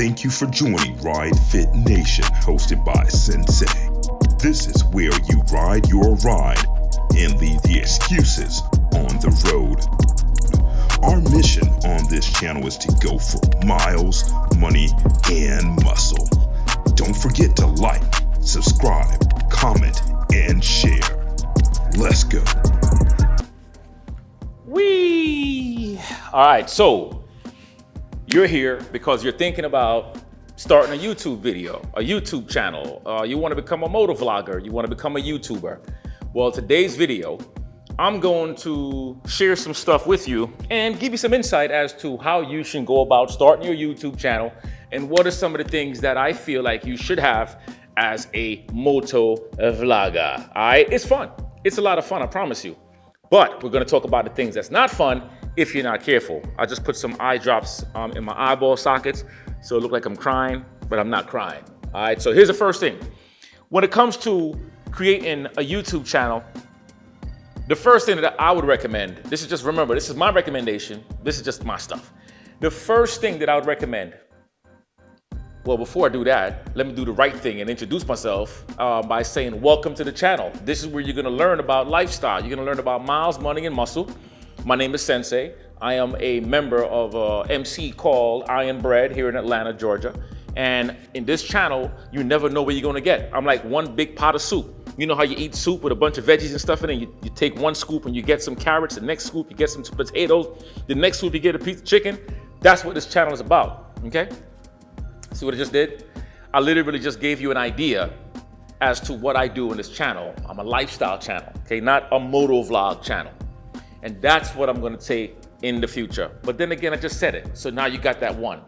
Thank you for joining Ride Fit Nation, hosted by Sensei. This is where you ride your ride and leave the excuses on the road. Our mission on this channel is to go for miles, money, and muscle. Don't forget to like, subscribe, comment, and share. Let's go. All right, so you're here because you're thinking about starting a YouTube video, a YouTube channel. You want to become a motor vlogger. You want to become a YouTuber. Well, today's video, I'm going to share some stuff with you and give you some insight as to how you should go about starting your YouTube channel and what are some of the things that I feel like you should have as a moto vlogger. All right, it's fun. It's a lot of fun, I promise you. But we're going to talk about the things that's not fun if you're not careful. I just put some eye drops in my eyeball sockets so it look like I'm crying, but I'm not crying. All right, so here's the first thing. When it comes to creating a YouTube channel, the first thing that I would recommend, this is my recommendation. This is just my stuff. The first thing that I would recommend, well, before I do that, let me do the right thing and introduce myself by saying, welcome to the channel. This is where you're gonna learn about lifestyle. You're gonna learn about miles, money, and muscle. My name is Sensei. I am a member of a MC called Iron Bread here in Atlanta, Georgia. And in this channel, you never know what you're gonna get. I'm like one big pot of soup. You know how you eat soup with a bunch of veggies and stuff in it? You take one scoop and you get some carrots, the next scoop you get some potatoes, the next scoop you get a piece of chicken. That's what this channel is about, okay? See what I just did? I literally just gave you an idea as to what I do in this channel. I'm a lifestyle channel, okay? Not a moto vlog channel. And that's what I'm gonna take in the future. But then again, I just said it. So now you got that one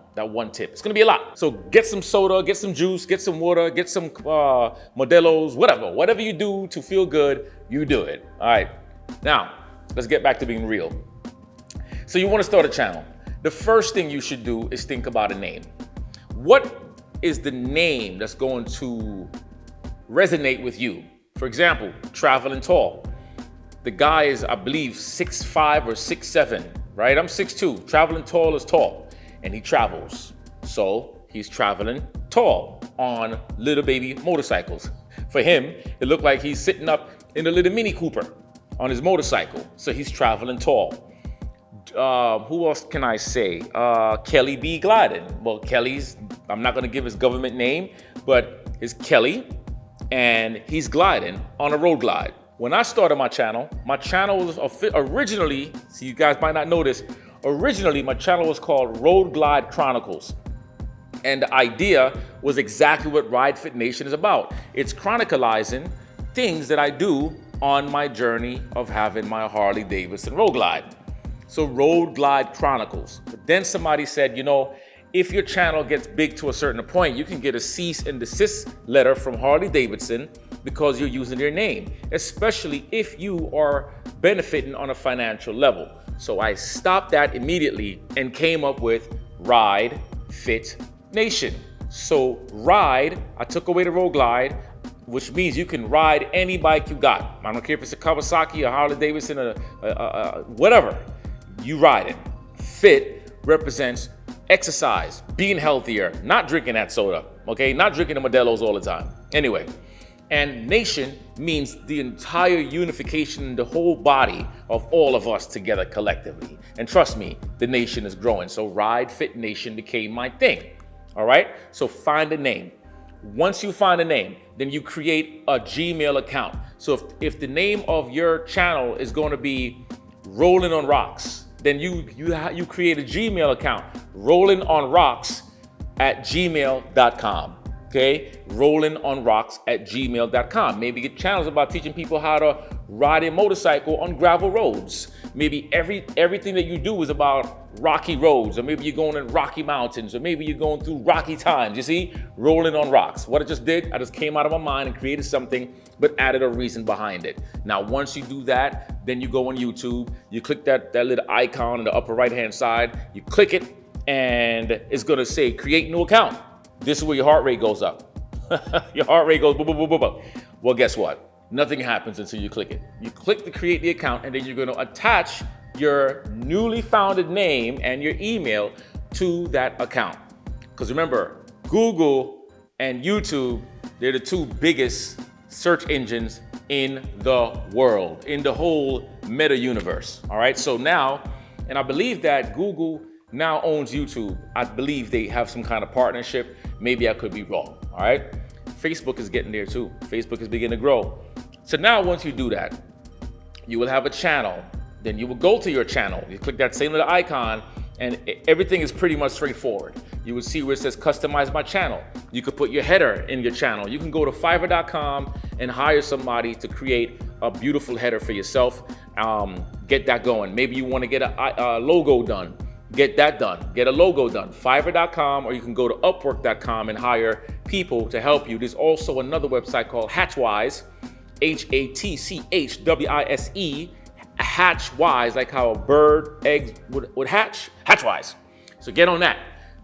tip. It's gonna be a lot. So get some soda, get some juice, get some water, get some Modelo's, whatever you do to feel good, you do it. All right, now let's get back to being real. So you wanna start a channel. The first thing you should do is think about a name. What is the name that's going to resonate with you? For example, Traveling Tall. The guy is, I believe, 6'5" or 6'7", right? I'm 6'2". Traveling Tall is tall, and he travels. So he's traveling tall on little baby motorcycles. For him, it looked like he's sitting up in a little Mini Cooper on his motorcycle. So he's traveling tall. Who else can I say? Kelly B. Gliding. Well, Kelly's, I'm not gonna give his government name, but it's Kelly, and he's gliding on a road glide. When I started my channel was originally, so you guys might not know this, originally my channel was called Road Glide Chronicles. And the idea was exactly what Ride Fit Nation is about. It's chronicalizing things that I do on my journey of having my Harley Davidson Road Glide. So Road Glide Chronicles. But then somebody said, you know, if your channel gets big to a certain point, you can get a cease and desist letter from Harley Davidson because you're using their name, especially if you are benefiting on a financial level. So I stopped that immediately and came up with Ride Fit Nation. So Ride, I took away the Road Glide, which means you can ride any bike you got. I don't care if it's a Kawasaki, a Harley Davidson, whatever, you ride it. Fit represents exercise, being healthier, not drinking that soda, okay? Not drinking the Modelo's all the time. Anyway, and nation means the entire unification, the whole body of all of us together collectively. And trust me, the nation is growing. So Ride Fit Nation became my thing, all right? So find a name. Once you find a name, then you create a Gmail account. So if the name of your channel is going to be Rolling on Rocks, then you create a Gmail account, rollingonrocks@gmail.com. Okay, rollingonrocks@gmail.com. Maybe your channel's about teaching people how to ride a motorcycle on gravel roads. Maybe everything that you do is about rocky roads, or maybe you're going in rocky mountains, or maybe you're going through rocky times. You see, Rolling on Rocks. What I just did, I just came out of my mind and created something, but added a reason behind it. Now, once you do that, then you go on YouTube, you click that little icon in the upper right-hand side, you click it, and it's gonna say, create new account. This is where your heart rate goes up. Your heart rate goes boom, boom, boom, boom, boom. Well, guess what? Nothing happens until you click it. You click to create the account, and then you're gonna attach your newly founded name and your email to that account. Because remember, Google and YouTube, they're the two biggest search engines in the world, in the whole meta universe. All right, so now, and I believe that Google now owns YouTube. I believe they have some kind of partnership. Maybe I could be wrong. All right, Facebook is getting there too. Facebook is beginning to grow. So now once you do that, you will have a channel. Then you will go to your channel. You click that same little icon and everything is pretty much straightforward. You will see where it says customize my channel. You could put your header in your channel. You can go to Fiverr.com and hire somebody to create a beautiful header for yourself. Get that going. Maybe you want to get a logo done. Get that done. Get a logo done. Fiverr.com, or you can go to Upwork.com and hire people to help you. There's also another website called Hatchwise, Hatchwise, Hatchwise, like how a bird eggs would hatch. Hatchwise. So get on that.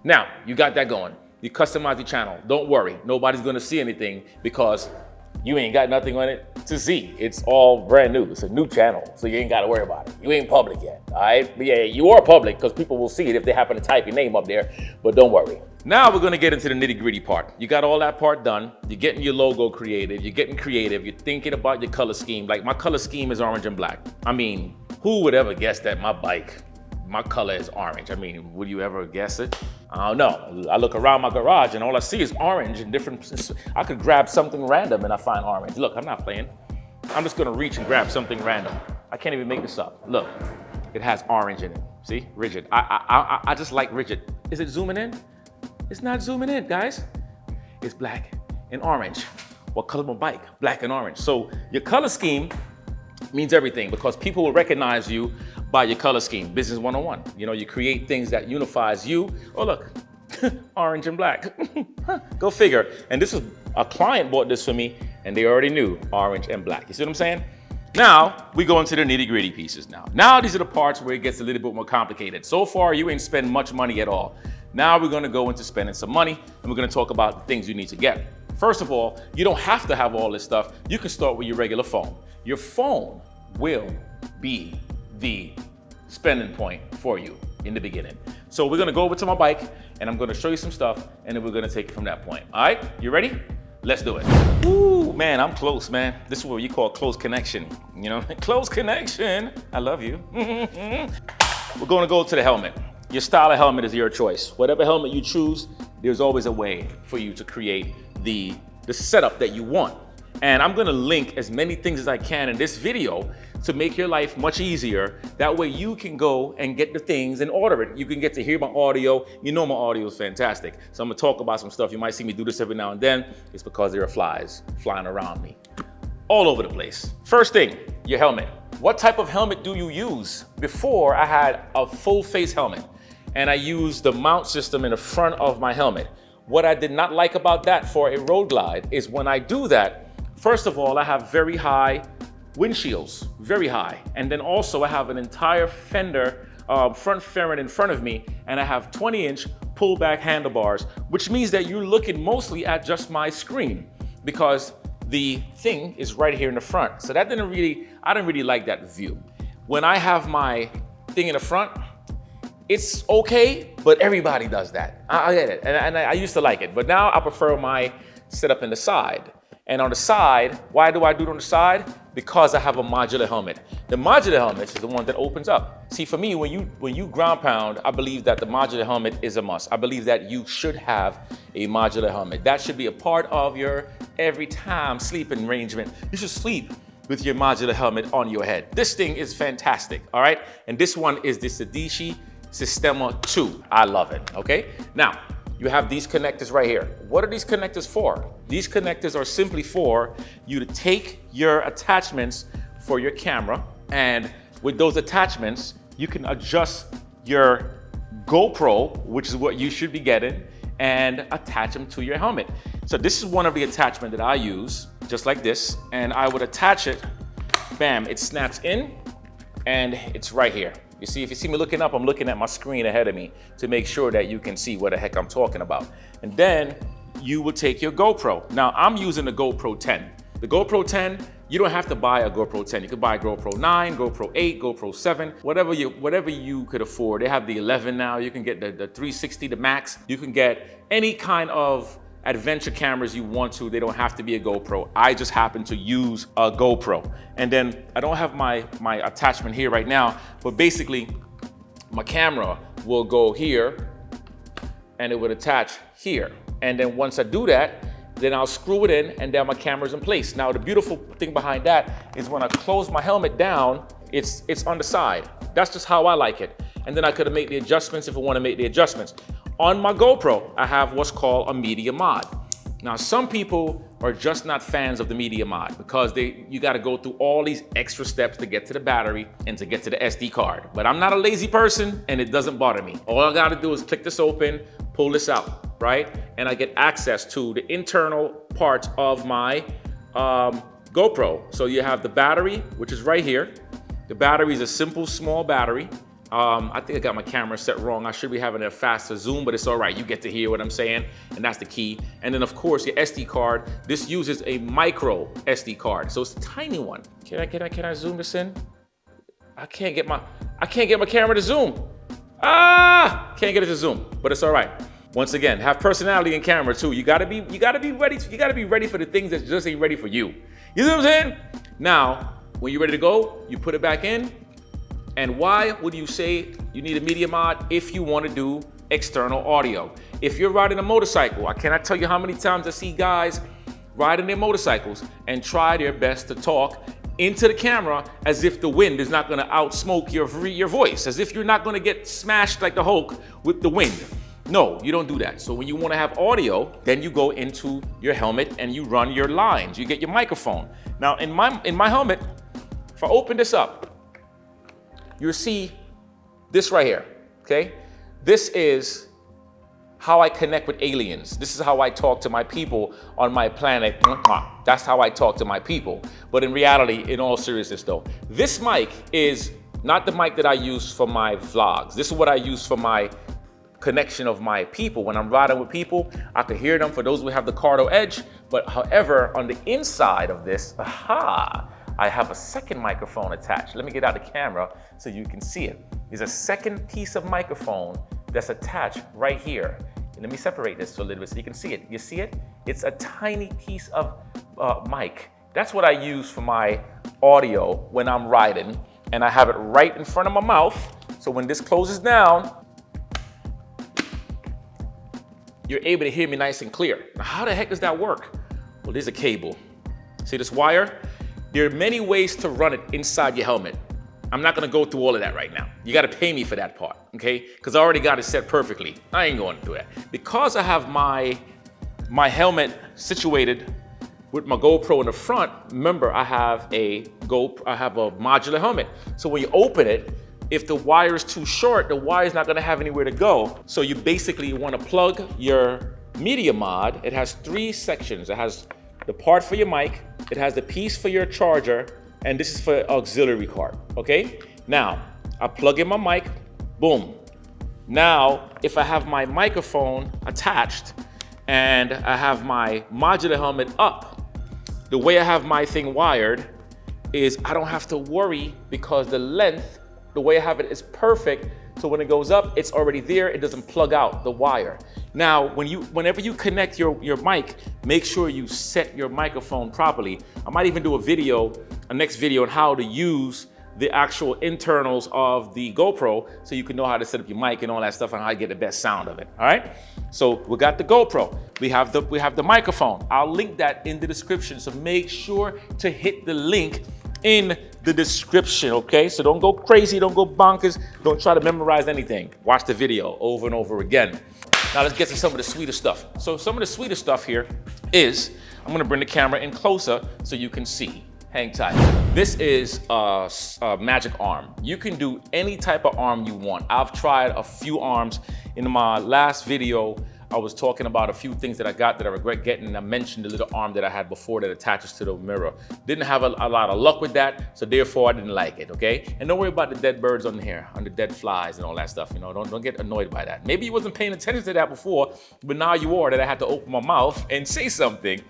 Now, you got that going. You customize the channel. Don't worry. Nobody's going to see anything because you ain't got nothing on it to see. It's all brand new. It's a new channel, so you ain't got to worry about it. You ain't public yet, all right? But yeah, you are public because people will see it if they happen to type your name up there, but don't worry. Now we're going to get into the nitty-gritty part. You got all that part done. You're getting your logo created. You're getting creative. You're thinking about your color scheme. Like my color scheme is orange and black. I mean, who would ever guess that my color is orange? I mean, would you ever guess it? I don't know. I look around my garage and all I see is orange and different. I could grab something random and I find orange. Look, I'm not playing. I'm just gonna reach and grab something random. I can't even make this up. Look, it has orange in it. See, rigid. I just like rigid. Is it zooming in? It's not zooming in, guys. It's black and orange. What color my bike? Black and orange. So your color scheme means everything because people will recognize you by your color scheme. Business 101. You know, you create things that unifies you. Oh, look, orange and black. Go figure. And this is a client bought this for me and they already knew orange and black. You see what I'm saying? Now we go into the nitty-gritty pieces now. Now these are the parts where it gets a little bit more complicated. So far, you ain't spend much money at all. Now we're gonna go into spending some money and we're gonna talk about the things you need to get. First of all, you don't have to have all this stuff. You can start with your regular phone. Your phone will be the spending point for you in the beginning. So we're gonna go over to my bike and I'm gonna show you some stuff and then we're gonna take it from that point. All right, you ready? Let's do it. Ooh, man, I'm close, man. This is what you call close connection, you know? Close connection, I love you. We're gonna go to the helmet. Your style of helmet is your choice. Whatever helmet you choose, there's always a way for you to create the setup that you want. And I'm gonna link as many things as I can in this video to make your life much easier. That way you can go and get the things and order it. You can get to hear my audio. You know my audio is fantastic. So I'm gonna talk about some stuff. You might see me do this every now and then. It's because there are flies flying around me all over the place. First thing, your helmet. What type of helmet do you use? Before I had a full face helmet and I used the mount system in the front of my helmet. What I did not like about that for a road glide is when I do that, first of all, I have very high windshields, very high. And then also I have an entire fender, front fairing in front of me, and I have 20-inch pullback handlebars, which means that you're looking mostly at just my screen because the thing is right here in the front. So that I didn't really like that view. When I have my thing in the front, it's okay, but everybody does that. I get it, and I used to like it, but now I prefer my setup in the side. And on the side, why do I do it on the side? Because I have a modular helmet. The modular helmet is the one that opens up. See, for me, when you ground pound, I believe that the modular helmet is a must. I believe that you should have a modular helmet. That should be a part of your every time sleeping arrangement. You should sleep with your modular helmet on your head. This thing is fantastic, all right? And this one is the Sedici Sistema 2. I love it, okay? Now, you have these connectors right here. What are these connectors for? These connectors are simply for you to take your attachments for your camera, and with those attachments, you can adjust your GoPro, which is what you should be getting, and attach them to your helmet. So this is one of the attachments that I use, just like this, and I would attach it, bam, it snaps in, and it's right here. You see, if you see me looking up, I'm looking at my screen ahead of me to make sure that you can see what the heck I'm talking about. And then you will take your GoPro. Now, I'm using the GoPro 10. The GoPro 10 You don't have to buy a GoPro 10. You could buy a GoPro 9, GoPro 8, GoPro 7, whatever you could afford. They have the 11 now. You can get the 360, the Max. You can get any kind of adventure cameras you want to. They don't have to be a GoPro. I just happen to use a GoPro. And then I don't have my attachment here right now, but basically my camera will go here and it would attach here. And then once I do that, then I'll screw it in and then my camera's in place. Now the beautiful thing behind that is when I close my helmet down, it's on the side. That's just how I like it. And then I could make the adjustments if I want to make the adjustments. On my GoPro, I have what's called a media mod. Now some people are just not fans of the media mod because you got to go through all these extra steps to get to the battery and to get to the SD card. But I'm not a lazy person and it doesn't bother me. All I got to do is click this open, pull this out, right? And I get access to the internal parts of my GoPro. So you have the battery, which is right here. The battery is a simple, small battery. I think I got my camera set wrong. I should be having a faster zoom, but it's all right. You get to hear what I'm saying, and that's the key. And then of course your SD card. This uses a micro SD card, so it's a tiny one. Can I zoom this in? I can't get my camera to zoom. Can't get it to zoom, but it's all right. Once again, have personality in camera too. You gotta be ready. You gotta be ready for the things that just ain't ready for you. You see what I'm saying? Now, when you're ready to go, you put it back in. And why would you say you need a media mod if you want to do external audio? If you're riding a motorcycle, I cannot tell you how many times I see guys riding their motorcycles and try their best to talk into the camera as if the wind is not going to outsmoke your voice, as if you're not going to get smashed like the Hulk with the wind. No, you don't do that. So when you want to have audio, then you go into your helmet and you run your lines. You get your microphone. Now in my helmet, if I open this up, you'll see this right here, okay? This is how I connect with aliens. This is how I talk to my people on my planet. That's how I talk to my people. But in reality, in all seriousness though, this mic is not the mic that I use for my vlogs. This is what I use for my connection of my people. When I'm riding with people, I can hear them for those who have the Cardo Edge. But however, on the inside of this, I have a second microphone attached. Let me get out the camera so you can see it. There's a second piece of microphone that's attached right here. And let me separate this a little bit so you can see it. You see it? It's a tiny piece of mic. That's what I use for my audio when I'm riding. And I have it right in front of my mouth. So when this closes down, you're able to hear me nice and clear. Now, how the heck does that work? Well, there's a cable. See this wire? There are many ways to run it inside your helmet. I'm not gonna go through all of that right now. You gotta pay me for that part, okay? Because I already got it set perfectly. I ain't going to do that. Because I have my helmet situated with my GoPro in the front, remember I have a modular helmet. So when you open it, if the wire is too short, the wire is not gonna have anywhere to go. So you basically wanna plug your media mod. It has 3 sections. It has the part for your mic, it has the piece for your charger, and this is for auxiliary cord, okay? Now, I plug in my mic, boom. Now, if I have my microphone attached and I have my modular helmet up, the way I have my thing wired is I don't have to worry because the length, the way I have it is perfect. So when it goes up, it's already there. It doesn't plug out the wire. Now, whenever you connect your mic, make sure you set your microphone properly. I might even do a next video on how to use the actual internals of the GoPro so you can know how to set up your mic and all that stuff and how to get the best sound of it, all right? So we got the GoPro, we have the microphone. I'll link that in the description, so make sure to hit the link in the description, okay? So don't go crazy, don't go bonkers, don't try to memorize anything. Watch the video over and over again. Now let's get to some of the sweeter stuff. So some of the sweeter stuff here is, I'm gonna bring the camera in closer so you can see. Hang tight. This is a magic arm. You can do any type of arm you want. I've tried a few arms. In my last video, I was talking about a few things that I got that I regret getting, and I mentioned the little arm that I had before that attaches to the mirror. Didn't have a lot of luck with that, so therefore I didn't like it, okay? And don't worry about the dead birds on here, on the dead flies and all that stuff, you know, don't get annoyed by that. Maybe you wasn't paying attention to that before, but now you are, that I had to open my mouth and say something.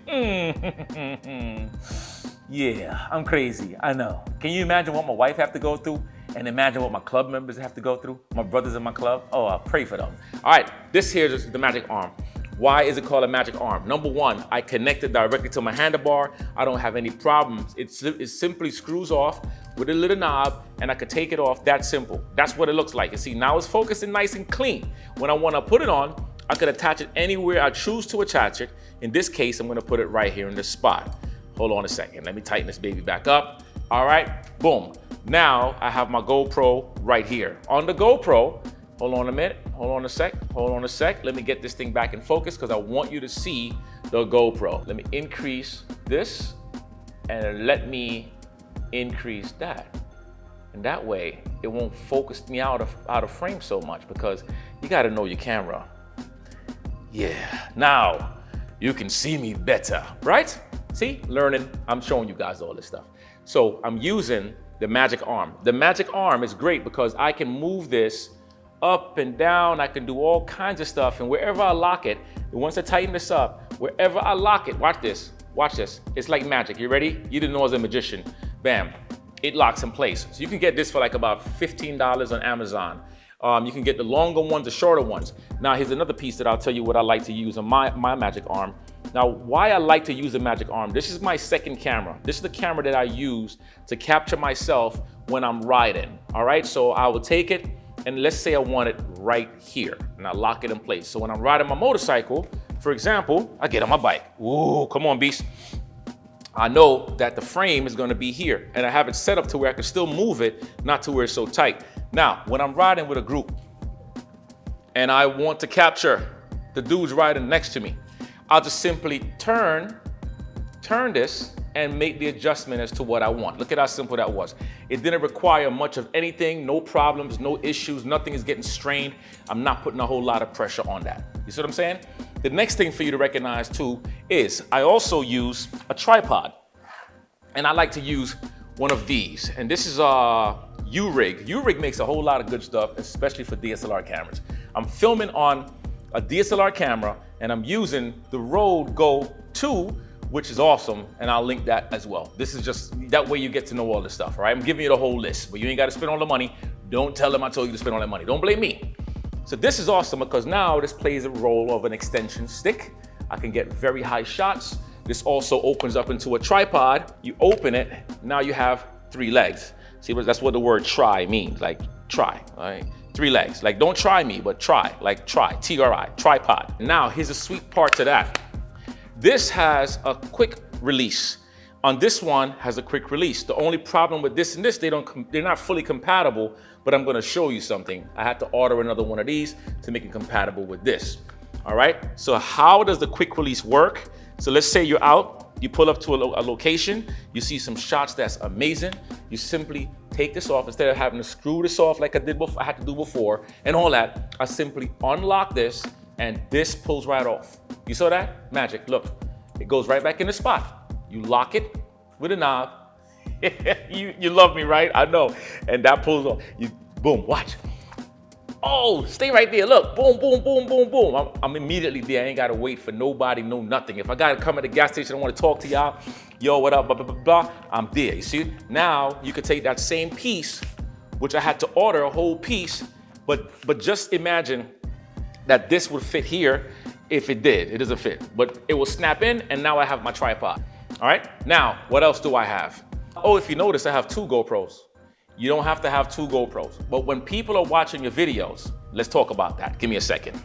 Yeah, I'm crazy, I know. Can you imagine what my wife have to go through? And imagine what my club members have to go through? My brothers in my club? Oh, I pray for them. All right, this here is the magic arm. Why is it called a magic arm? Number one, I connect it directly to my handlebar. I don't have any problems. It simply screws off with a little knob and I could take it off, that simple. That's what it looks like. You see, now it's focused and nice and clean. When I wanna put it on, I could attach it anywhere I choose to attach it. In this case, I'm gonna put it right here in this spot. Hold on a second, let me tighten this baby back up. All right, boom. Now I have my GoPro right here. On the GoPro, hold on a minute, hold on a sec. Let me get this thing back in focus because I want you to see the GoPro. Let me increase this and let me increase that. And that way it won't focus me out of frame so much because you gotta know your camera. Yeah, now you can see me better, right? See, learning, I'm showing you guys all this stuff. So I'm using the magic arm. The magic arm is great because I can move this up and down. I can do all kinds of stuff. And wherever I lock it, once I tighten this up, wherever I lock it, watch this. It's like magic. You ready? You didn't know I was a magician. Bam, it locks in place. So you can get this for like about $15 on Amazon. You can get the longer ones, the shorter ones. Now here's another piece that I'll tell you what I like to use on my magic arm. Now, why I like to use the magic arm, this is my second camera. This is the camera that I use to capture myself when I'm riding, all right? So I will take it, and let's say I want it right here, and I lock it in place. So when I'm riding my motorcycle, for example, I get on my bike. Ooh, come on, beast. I know that the frame is gonna be here, and I have it set up to where I can still move it, not to where it's so tight. Now, when I'm riding with a group, and I want to capture the dudes riding next to me, I'll just simply turn this and make the adjustment as to what I want. Look at how simple that was. It didn't require much of anything, no problems, no issues, nothing is getting strained. I'm not putting a whole lot of pressure on that. You see what I'm saying? The next thing for you to recognize too is I also use a tripod. And I like to use one of these. And this is U-Rig. U-Rig makes a whole lot of good stuff, especially for DSLR cameras. I'm filming on a DSLR camera and I'm using the Rode Go 2, which is awesome, and I'll link that as well. This is just, that way you get to know all this stuff, all right? I'm giving you the whole list, but you ain't gotta spend all the money. Don't tell them I told you to spend all that money. Don't blame me. So this is awesome because now this plays a role of an extension stick. I can get very high shots. This also opens up into a tripod. You open it, now you have 3 legs. See, that's what the word try means, like try, all right? 3 legs, like don't try me, but try, like try, T-R-I, tripod. Now, here's a sweet part to that. This has a quick release. On this one has a quick release. The only problem with this and this, they're not fully compatible, but I'm gonna show you something. I had to order another one of these to make it compatible with this. All right, so how does the quick release work? So let's say you're out, you pull up to a location, you see some shots that's amazing. You simply take this off instead of having to screw this off like I had to do before and all that. I simply unlock this and this pulls right off. You saw that? Magic, look. It goes right back in the spot. You lock it with a knob. you love me, right? I know. And that pulls off. You boom, watch. Oh, stay right there. Look, boom, boom, boom, boom, boom. I'm immediately there. I ain't gotta wait for nobody, no nothing. If I gotta come at the gas station, I wanna talk to y'all, yo, what up, blah, blah, blah, blah, I'm there. You see? Now you could take that same piece, which I had to order a whole piece, but just imagine that this would fit here if it did. It doesn't fit, but it will snap in, and now I have my tripod. All right? Now, what else do I have? Oh, if you notice, I have 2 GoPros. You don't have to have 2 GoPros. But when people are watching your videos, let's talk about that. Give me a second.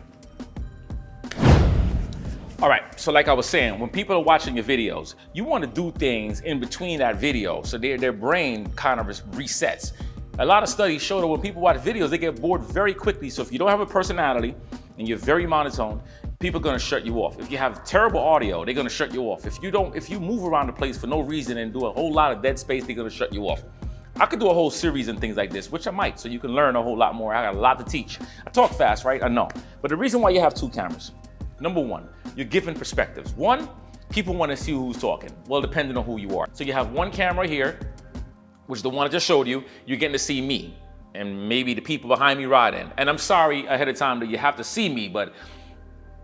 All right, so like I was saying, when people are watching your videos, you want to do things in between that video so their brain kind of resets. A lot of studies show that when people watch videos, they get bored very quickly. So if you don't have a personality and you're very monotone, people are gonna shut you off. If you have terrible audio, they're gonna shut you off. If you move around the place for no reason and do a whole lot of dead space, they're gonna shut you off. I could do a whole series and things like this, which I might, so you can learn a whole lot more. I got a lot to teach. I talk fast, right? I know. But the reason why you have 2 cameras, number one, you're giving perspectives. One, people want to see who's talking. Well, depending on who you are. So you have one camera here, which is the one I just showed you. You're getting to see me and maybe the people behind me riding. And I'm sorry ahead of time that you have to see me, but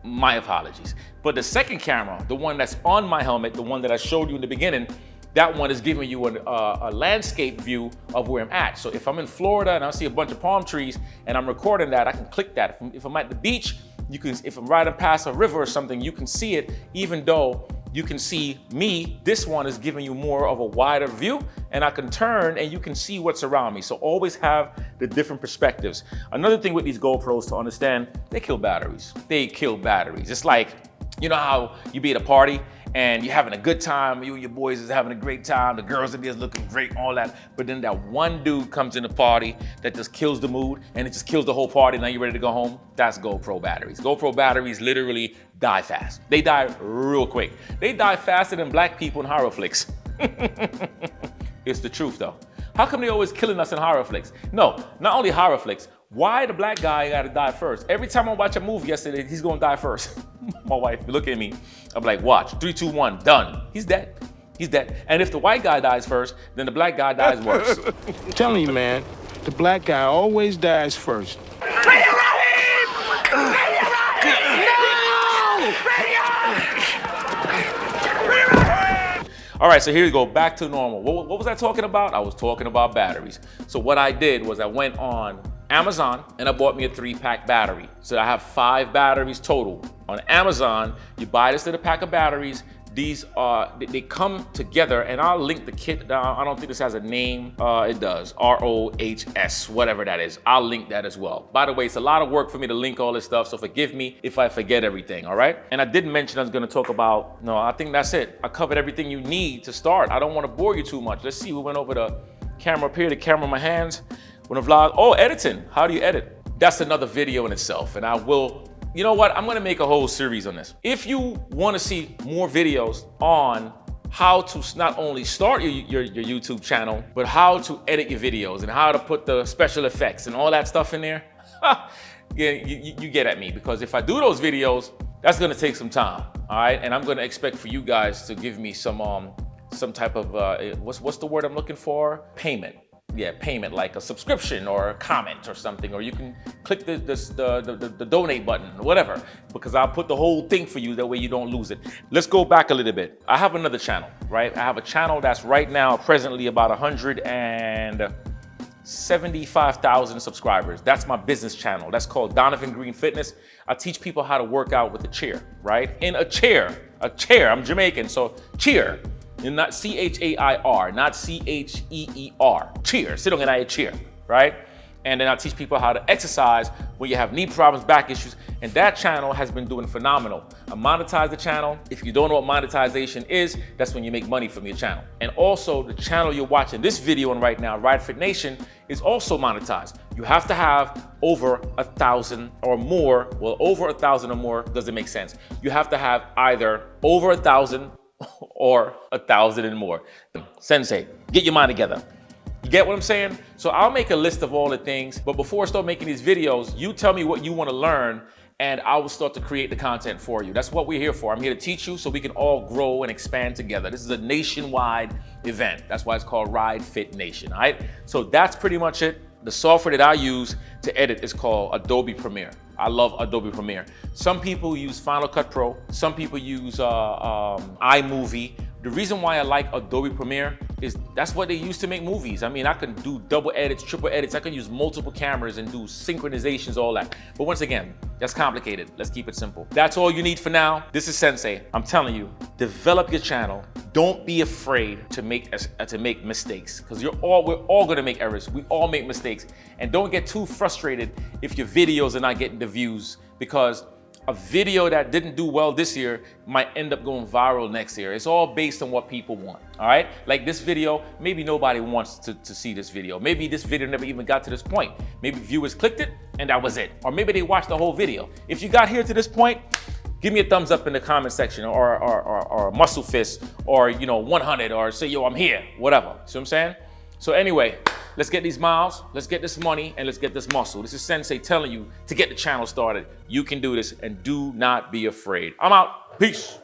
my apologies. But the second camera, the one that's on my helmet, the one that I showed you in the beginning, that one is giving you a landscape view of where I'm at. So if I'm in Florida and I see a bunch of palm trees and I'm recording that, I can click that. If I'm at the beach, you can, if I'm riding past a river or something, you can see it, even though you can see me. This one is giving you more of a wider view, and I can turn and you can see what's around me. So always have the different perspectives. Another thing with these GoPros to understand, they kill batteries. They kill batteries. It's like, you know how you be at a party and you're having a good time, you and your boys is having a great time, the girls in there is looking great, all that, but then that one dude comes in the party that just kills the mood and it just kills the whole party, now you're ready to go home? That's GoPro batteries. GoPro batteries literally die fast. They die real quick. They die faster than black people in horror flicks. It's the truth though. How come they always killing us in horror flicks? No, not only horror flicks. Why the black guy gotta die first? Every time I watch a movie yesterday, he's gonna die first. My wife look at me, I'm like, watch, 3, 2, 1, done. He's dead. He's dead. And if the white guy dies first, then the black guy dies worse. I'm telling you, man, the black guy always dies first. All right, so here we go, back to normal. What was I talking about? I was talking about batteries. So what I did was I went on Amazon and I bought me a 3-pack battery. So I have 5 batteries total. On Amazon, you buy this little pack of batteries. These they come together, and I'll link the kit down. I don't think this has a name. It does, ROHS, whatever that is. I'll link that as well. By the way, it's a lot of work for me to link all this stuff, so forgive me if I forget everything, all right? And I did mention I was gonna talk about, no, I think that's it. I covered everything you need to start. I don't wanna bore you too much. Let's see, we went over the camera up here, the camera in my hands. When a vlog, oh, editing, how do you edit? That's another video in itself, and I will, you know what? I'm gonna make a whole series on this. If you wanna see more videos on how to not only start your YouTube channel, but how to edit your videos and how to put the special effects and all that stuff in there, yeah, you get at me, because if I do those videos, that's gonna take some time, all right? And I'm gonna expect for you guys to give me some type of, what's the word I'm looking for? Payment. Yeah, payment, like a subscription or a comment or something, or you can click the donate button, whatever, because I'll put the whole thing for you, that way you don't lose it. Let's go back a little bit. I have another channel, right? I have a channel that's right now presently about 175,000 subscribers. That's my business channel. That's called Donovan Green Fitness. I teach people how to work out with a chair, right? In a chair, I'm Jamaican, so chair. And not C-H-A-I-R, not C-H-E-E-R. Cheer, sit on a chair, right? And then I teach people how to exercise when you have knee problems, back issues, and that channel has been doing phenomenal. I monetize the channel. If you don't know what monetization is, that's when you make money from your channel. And also, the channel you're watching this video on right now, Ride Fit Nation, is also monetized. You have to have over 1,000 or more. Well, over 1,000 or more doesn't make sense. You have to have either over 1,000 or 1,000 and more. Sensei, get your mind together. You get what I'm saying? So I'll make a list of all the things, but before I start making these videos, you tell me what you want to learn and I will start to create the content for you. That's what we're here for. I'm here to teach you so we can all grow and expand together. This is a nationwide event. That's why it's called Ride Fit Nation, all right? So that's pretty much it. The software that I use to edit is called Adobe Premiere. I love Adobe Premiere. Some people use Final Cut Pro. Some people use iMovie. The reason why I like Adobe Premiere is that's what they use to make movies. I mean, I can do double edits, triple edits. I can use multiple cameras and do synchronizations, all that. But once again, that's complicated. Let's keep it simple. That's all you need for now. This is Sensei. I'm telling you, develop your channel. Don't be afraid to make mistakes, because we're all gonna make errors. We all make mistakes. And don't get too frustrated if your videos are not getting the views, because a video that didn't do well this year might end up going viral next year. It's all based on what people want, all right? Like this video, maybe nobody wants to see this video. Maybe this video never even got to this point. Maybe viewers clicked it and that was it. Or maybe they watched the whole video. If you got here to this point, give me a thumbs up in the comment section, or a muscle fist, or 100, or say, yo, I'm here, whatever. See what I'm saying? So anyway, let's get these miles, let's get this money, and let's get this muscle. This is Sensei telling you to get the channel started. You can do this, and do not be afraid. I'm out. Peace.